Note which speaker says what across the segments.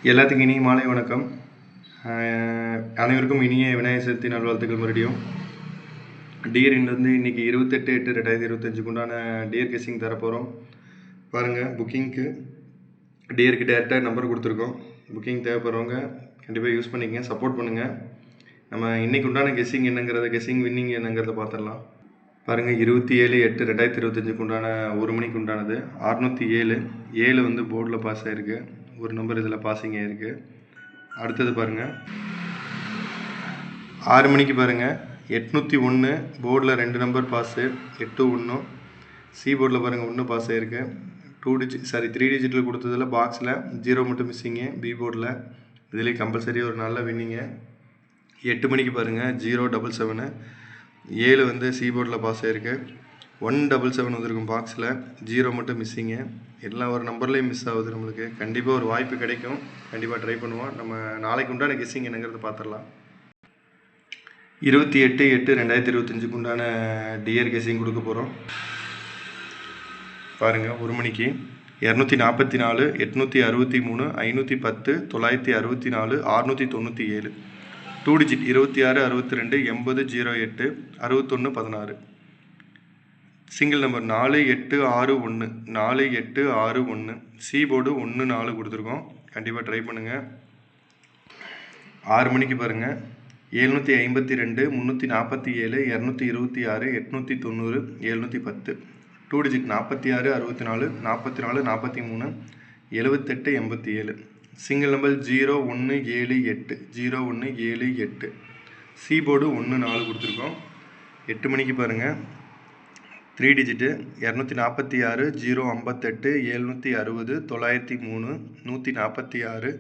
Speaker 1: எல்லாத்துக்கும் இனிய மாலை வணக்கம். அனைவருக்கும் இனிய விநாயகர் சதுர்த்தி நல்வாழ்த்துக்கள். மறுபடியும் டியர்லேருந்து இன்றைக்கி 28/8/2025 உண்டான டியர் கெஸ்ஸிங் தரப்போகிறோம். பாருங்கள், புக்கிங்க்கு டியருக்கு டேரெக்டாக நம்பர் கொடுத்துருக்கோம். புக்கிங் தேவைப்படுறவங்க கண்டிப்பாக யூஸ் பண்ணிக்கங்க, சப்போர்ட் பண்ணுங்கள். நம்ம இன்றைக்கி உண்டான கெஸ்ஸிங் என்னங்கிறத, கெஸ்ஸிங் வின்னிங் என்னங்கிறத பார்த்துடலாம். பாருங்கள், 27/8/2025 உண்டான 1 மணிக்கு உண்டானது 607 வந்து போர்டில் பாஸ் ஆகிருக்கு. ஒரு நம்பர் இதில் பாசிங் ஆகிருக்கு. அடுத்தது பாருங்கள், 6 மணிக்கு பாருங்கள் 801 போர்டில் 2 நம்பர் பாஸு, 81. சி போர்டில் பாருங்கள் 1 பாஸ் ஆகிருக்கு. 3 டிஜிட்டில் கொடுத்ததில் பாக்ஸில் 0 மட்டும் மிஸ்ஸிங்கு. பி போர்டில் இதுலேயே கம்பல்சரி ஒரு நல்ல வின்னிங்கு. 8 மணிக்கு பாருங்கள் 077 7 வந்து சி போர்டில் பாஸ் ஆகிருக்கு. 177 வந்துருக்கும் பாக்ஸில், 0 மட்டும் மிஸ்ஸிங்கு. எல்லாம் ஒரு நம்பர்லேயும் மிஸ் ஆகுது. நம்மளுக்கு கண்டிப்பாக ஒரு வாய்ப்பு கிடைக்கும், கண்டிப்பாக ட்ரை பண்ணுவோம். நம்ம நாளைக்கு உண்டான கெஸ்ஸிங் என்னங்கிறத பார்த்துடலாம். 28/8/2025 உண்டான டியர் கெஸ்ஸிங் கொடுக்க போகிறோம். பாருங்கள், 1 மணிக்கு 244 863 510 964 697. 2 digit 26 62 80 08 61 16. Single number 4861 4861. C board 14 கொடுத்துருக்கோம். கண்டிப்பாக ட்ரை பண்ணுங்கள். 6 மணிக்கு பாருங்கள் 752 347 226 890 710. 2 digit 46 64 44 43 78 87. Single number 0178 0178. C board 14 கொடுத்துருக்கோம். 8 மணிக்கு பாருங்கள் 3 டிஜிட்டு 246 058 760 903 146.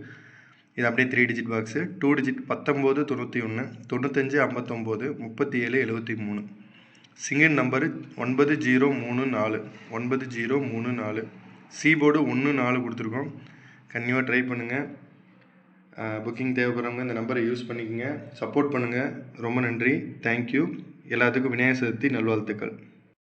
Speaker 1: இது அப்படியே 3 digit box. 2 digit 19 91 95 59 37 73. Single number 9034 9034. C board 14 கொடுத்துருக்கோம். கண்டிப்பாக ட்ரை பண்ணுங்கள். புக்கிங் தேவைப்படுறவங்க இந்த நம்பரை யூஸ் பண்ணிக்கோங்க, சப்போர்ட் பண்ணுங்கள். ரொம்ப நன்றி, தேங்க்யூ. எல்லாத்துக்கும் விநாயகர் சதுர்த்தி நல்வாழ்த்துக்கள்.